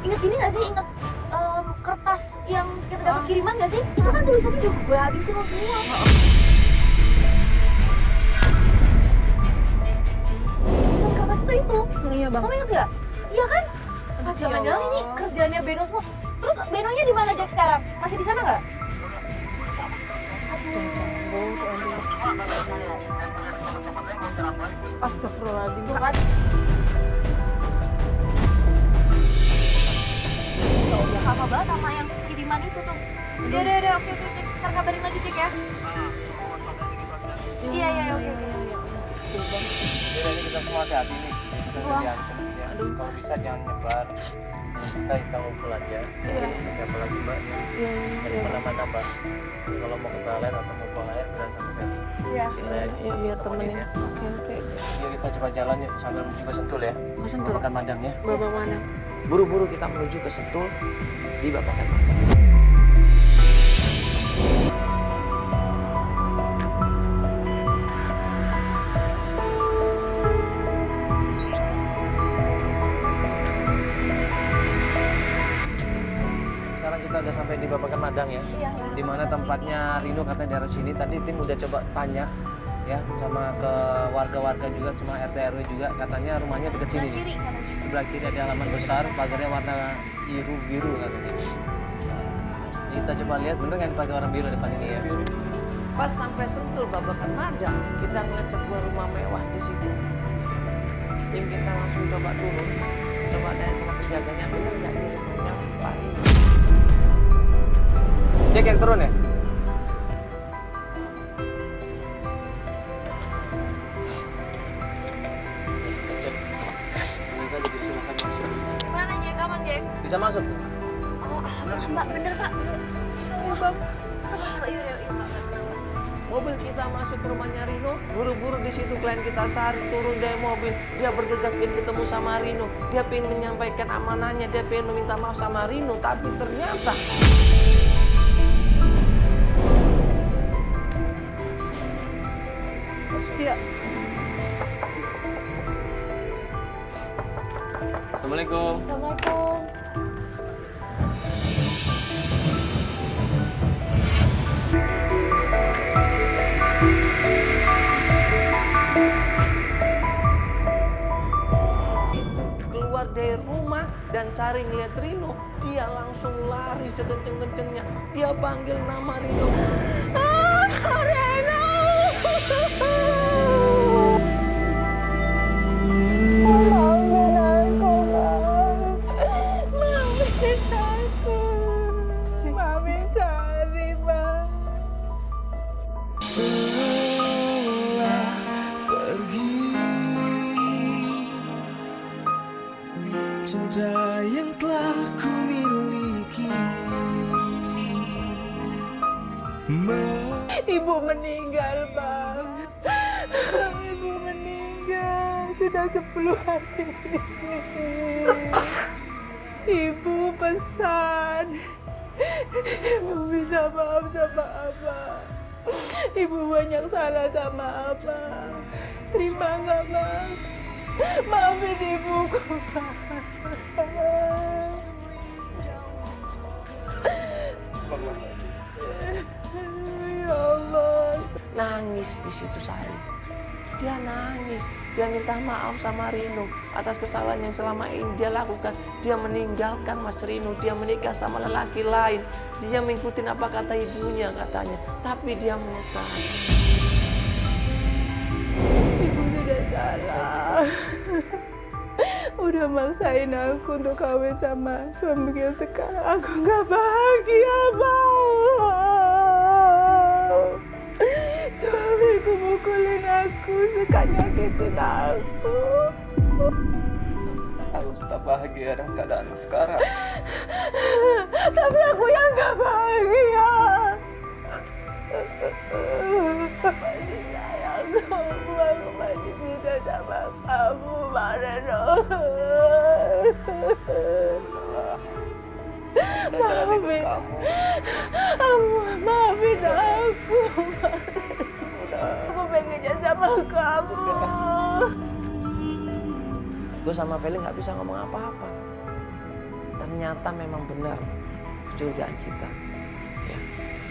Ingat ini nggak sih? Ingat kertas yang kita dapat kiriman nggak sih? Itu kan tulisannya udah gue habisin lo semua. Tulisan kertas itu. Iya bang. Kamu ingat nggak? Iya kan? Ah, jangan-jangan ini kerjaannya Beno semua. Terus Benonya di mana Jack sekarang? Masih di sana nggak? Astagfirullahaladzim. Tuh kan? Udah sama banget sama yang kiriman itu tuh. Udah, oke. Ntar kabarin lagi Jack ya. Iya, oke. Jadi ini kita semua hati-hati nih. Kita udah diancam ya. Kalau bisa jangan nyebar. Kita ngumpul aja. Iya. Apalagi mbak. Dari mana-mana mbak. Kalau mau ke toilet atau mau buang air bilang sama Feli. Iya. Iya biar temenin. Oke. Yuk kita coba jalan yuk sambil menuju ke Sentul ya. Ke Sentul. Makan Madang ya. Bapak mana? Buru-buru kita menuju ke Sentul di Babakan Madang. Sekarang kita udah sampai di Babakan Madang ya. Iya. Di mana tempatnya Rino katanya daerah sini. Tadi tim udah coba tanya ya sama ke warga-warga juga, sama RT RW juga, katanya rumahnya dekat sini. Kiri kanan. Sebelah kiri ada halaman besar, pagarnya warna biru katanya. Kita coba lihat bener nggak dipakai orang biru depan ini ya. Pas sampai Sentul Babakan Madang, kita ngeliat sebuah rumah mewah di situ. Tim kita langsung coba turun, coba tanya sama penjaganya, bener nggak ini rumahnya Pak Rino? Cek yang turun ya. Cek. Kita dipersilakan masuk. Gimana Jack? Aman Jack? Bisa masuk. Oh, alhamdulillah Mbak, bener Mbak. Bang. Sama-sama, yuk Mbak. Mobil kita masuk ke rumahnya Rino, buru-buru di situ klien kita Sari turun dari mobil. Dia bergegas pengen ketemu sama Rino. Dia pengen menyampaikan amanahnya, dia pengen meminta maaf sama Rino, tapi ternyata Iya. Assalamualaikum. Assalamualaikum. keluar dari rumah dan cari ngeliat Rino, dia langsung lari sekenceng-kencengnya. Dia panggil nama Rino. Reno. Maafin Sari, Bang. Telah pergi cinta yang telah ku miliki. Ibu meninggal, Bang. Ibu meninggal sudah 10 hari. Ibu pesan. Ibu minta maaf sama Abang. Ibu banyak salah sama Abang. Terima nggak, Bang? Maafin ibuku, Bang. Ya Allah. Nangis di situ Sari. Dia nangis. Dia minta maaf sama Rino atas kesalahan yang selama ini dia lakukan. Dia meninggalkan Mas Rino. Dia menikah sama lelaki lain. Dia mengikuti apa kata ibunya katanya. Tapi dia menyesal. Ibu sudah salah. Udah maksain aku untuk kawin sama suami yang sekarang. Aku nggak bahagia, Bang. Suamiku mukulin aku, suka nyakitin aku. Aku tetap bahagia dengan keadaan sekarang. Tapi aku yang nggak bahagia. Masih sayang kamu, aku masih cinta sama kamu, Bang Reno. Maafin maafin aku, Bang Reno. Aku pengennya sama kamu. Gue sama Feli nggak bisa ngomong apa-apa. ternyata memang benar kecurigaan kita. Ya,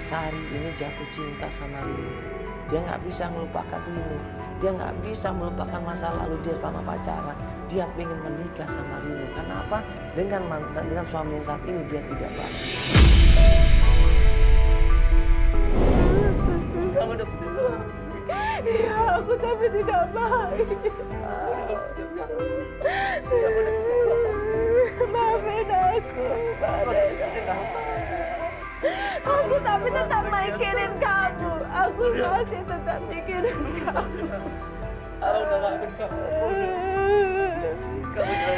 Sari ini jatuh cinta sama Rino. Dia nggak bisa melupakan Rino. Dia nggak bisa melupakan masa lalu dia selama pacaran. Dia pengen menikah sama Rino. Karena apa? Dengan suaminya saat ini dia tidak bahagia. Kamu udah putus suami. Iya, aku tapi tidak baik. Maafin aku, aku tapi tetap mikirin kamu. Aku masih tetap mikirin kamu. Aku udah maafin kamu.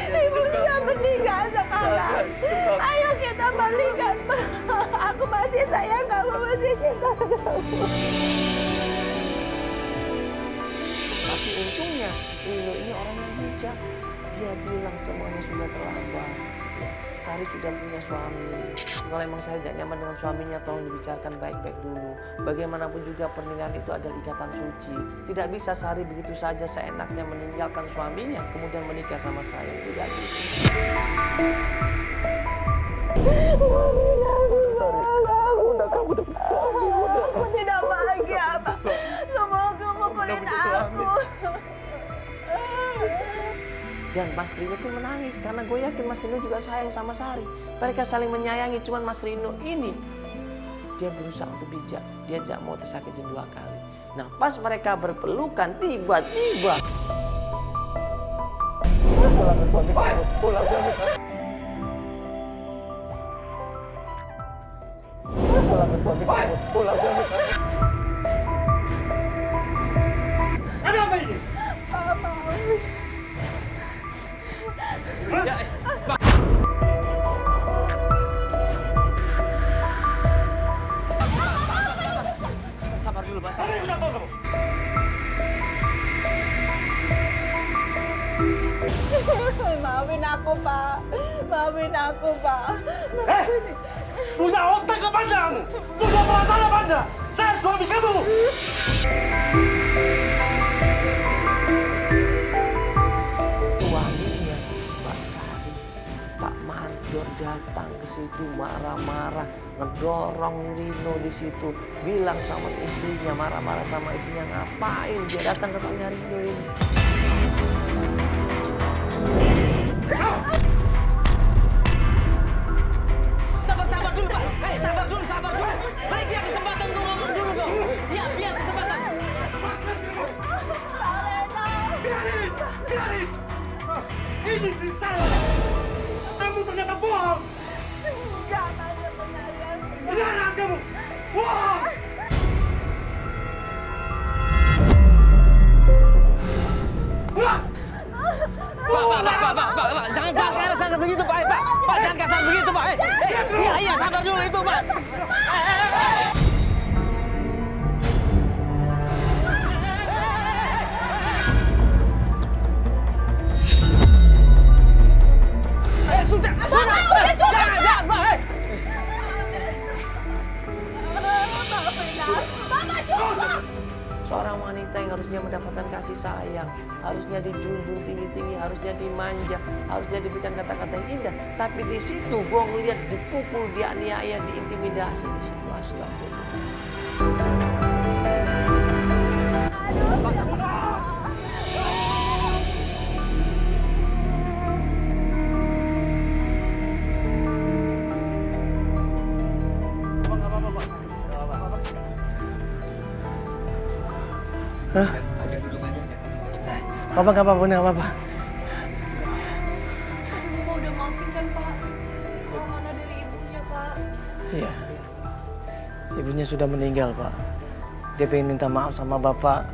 Ibu sudah meninggal sekarang. Ayo kita balikan. Aku masih sayang kamu, masih cinta kamu. Tapi untungnya Rino ini orang yang bijak. Dia bilang semuanya sudah terlambat. Ya, Sari sudah punya suami. Kalau emang Sari tidak nyaman dengan suaminya, tolong dibicarakan baik-baik dulu. Bagaimanapun juga pernikahan itu adalah ikatan suci. Tidak bisa Sari begitu saja seenaknya meninggalkan suaminya kemudian menikah sama saya. Tidak bisa. Aku tidak bahagia, Pak. Semoga mukulin aku. Dan Mas Rino pun menangis karena gue yakin Mas Rino juga sayang sama Sari. Mereka saling menyayangi, cuman Mas Rino ini dia berusaha untuk bijak. Dia tidak mau tersakitin 2 kali. Nah pas mereka berpelukan tiba-tiba Ada apa ini? sabar dulu Pak. Saya udah tahu kamu. Maafin aku, Pak. Maafin aku, Pak. Punya otak ke kamu? Punya perasaan apa Anda? Saya suami kamu. Suaminya Mbak Sari, Pak Mardor datang ke situ marah-marah, ngedorong Rino di situ, bilang sama istrinya, marah-marah sama istrinya, ngapain dia datang ke rumahnya Rino ini. Sabar dulu Pak. Hei, sabar dulu. Beri dia kesempatan untuk ngomong dulu dong. Iya, biar kesempatan. Biarin. Ini istri saya. Kamu ternyata bohong. Enggak, Pak, sebenarnya. Jangan kamu. Bohong. Pak, jangan kasar begitu Pak. Pak, jangan kasar begitu Pak. Iya, sabar dulu itu Pak. Sudah, jangan Pak. Seorang wanita yang harusnya mendapatkan kasih sayang, harusnya dijunjung tinggi-tinggi, harusnya dimanja, harusnya diberikan kata-kata yang indah. Tapi di situ gue ngeliat dipukul, dianiaya, diintimidasi di situ. Astagfirullah. Papa nggak apa-apa, nggak apa-apa. Bapak udah maafin kan, Pak? Itu amanah dari ibunya, Pak. Iya. Ibunya sudah meninggal, Pak. Dia pengen minta maaf sama Bapak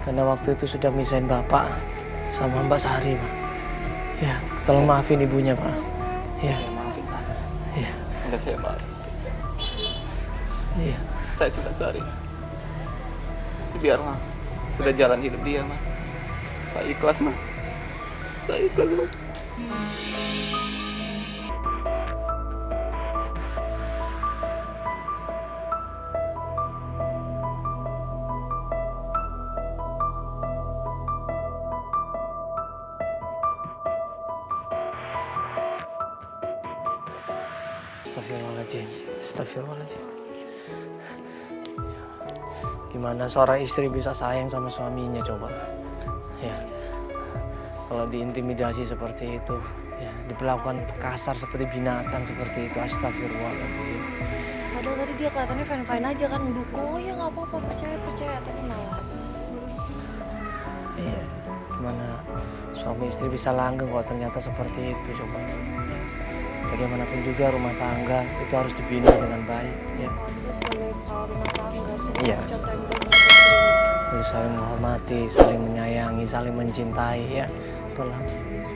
karena waktu itu sudah misahin Bapak sama Mbak Sari, Pak. Ya, tolong maafin ibunya, Pak. Ya. Saya maafin Pak. Iya. Enggak saya maaf. Iya. Saya sudah Sari. Biarlah. Sudah jalan hidup dia, Mas. Saya ikhlas, Mas. Saya ikhlas, Mas. Astagfirullahaladzim. Astagfirullahaladzim. Gimana seorang istri bisa sayang sama suaminya coba? Ya. Kalau diintimidasi seperti itu, ya, diperlakukan kasar seperti binatang seperti itu, astagfirullahaladzim. Padahal tadi dia kelihatannya fine-fine aja kan, mendukung, oh ya nggak apa-apa, percaya, tapi malah. Iya, gimana suami istri bisa langgeng kalau ternyata seperti itu coba. Ya. Bagaimanapun juga rumah tangga itu harus dibina dengan baik. Ya. Dia sebagai kepala rumah tangga harusnya Iya. contoh yang baik buat istri. Terus saling menghormati, saling menyayangi, saling mencintai, ya.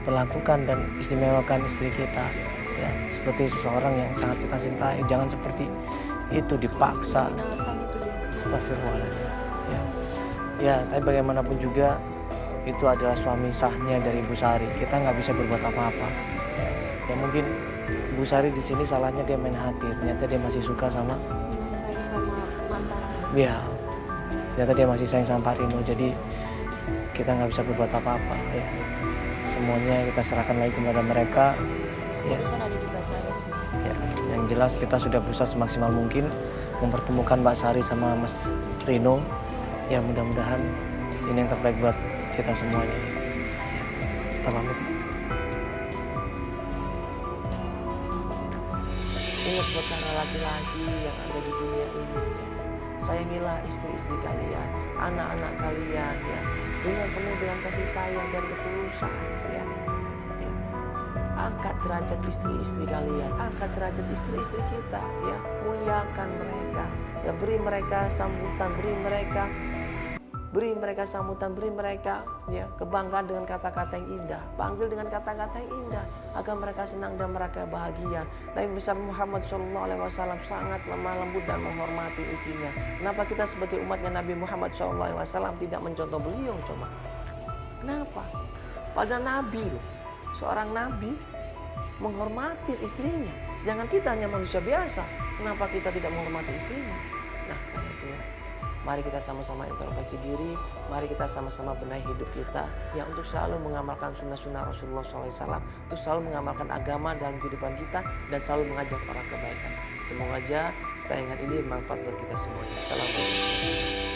Perlakukan dan istimewakan istri kita, ya, seperti seseorang yang sangat kita cintai. Jangan seperti itu dipaksa. Binatang itu dia. Astagfirullahaladzim. Ya. Ya, tapi bagaimanapun juga itu adalah suami sahnya dari Ibu Sari. Kita nggak bisa berbuat apa-apa. Ya. Ya mungkin Ibu Sari di sini salahnya dia main hati. Ternyata dia masih suka sama. Saya sama mantan. Ya. Ternyata dia masih sayang sama Pak Rino. Jadi kita nggak bisa berbuat apa-apa. Ya. Semuanya kita serahkan lagi kepada mereka. Ya. Keputusan ada di Mbak Sari. Ya, yang jelas kita sudah berusaha semaksimal mungkin mempertemukan Mbak Sari sama Mas Rino. Ya mudah-mudahan ini yang terbaik buat kita semuanya. Ya, kita pamit. Ingat buat para laki-laki yang ada di dunia ini. Sayangilah istri-istri kalian, anak-anak kalian, ya, dengan penuh dengan kasih sayang dan ketulusan, ya. Ya. Angkat derajat istri-istri kalian, angkat derajat istri-istri kita, ya, muliakan mereka, ya, beri mereka sambutan, beri mereka sambutan, beri mereka, ya, kebanggaan dengan kata-kata yang indah, panggil dengan kata-kata yang indah agar mereka senang dan mereka bahagia. Nabi besar Muhammad SAW sangat lemah lembut dan menghormati istrinya. Kenapa kita sebagai umatnya Nabi Muhammad SAW tidak mencontoh beliau? Coba, kenapa? Pada Nabi, seorang Nabi menghormati istrinya, sedangkan kita hanya manusia biasa. Kenapa kita tidak menghormati istrinya? Nah, karena itu, mari kita sama-sama introspeksi diri, mari kita sama-sama benahi hidup kita, ya, untuk selalu mengamalkan sunnah-sunnah Rasulullah SAW, untuk selalu mengamalkan agama dalam kehidupan kita, dan selalu mengajak orang kebaikan. Semoga aja tayangan ini bermanfaat buat kita semuanya. Assalamualaikum.